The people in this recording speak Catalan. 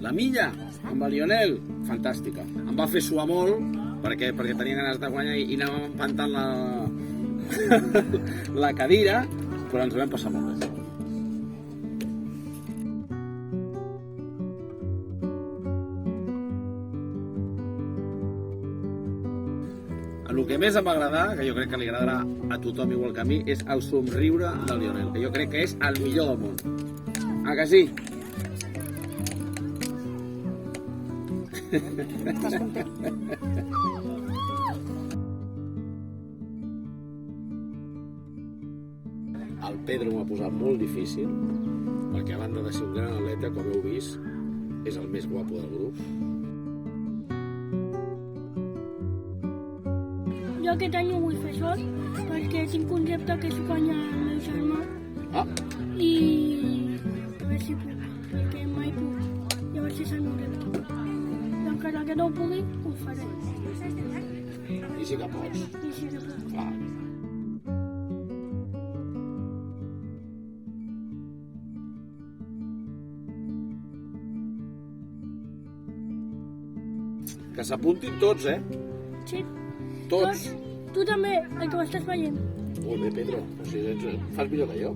La milla, amb el Lionel, fantàstica. Em va fer suar molt, perquè tenia ganes de guanyar i anàvem empantant la cadira, però ens ho vam passar molt bé. El que més em va agradar, que jo crec que li agradarà a tothom igual que a mi, és el somriure del Lionel, que jo crec que és el millor del món. Ah, que sí? Estàs content? El Pedro m'ha posat molt difícil, perquè a banda de ser un gran atleta, com heu vist, és el més guapo del grup. Jo aquest any ho vull fer sol, perquè tinc un repte que és guanyar el meu germà. Ah, I a veure si puc, perquè mai puc. Llavors és el meu repte. I encara que no ho pugui, ho faré. i sí que pots. I sí que puc. Clar. Que s'apuntin tots, Sí. Tots. Tu també, el que m'estàs veient. Molt bé, Pedro. O sigui, fas millor que jo.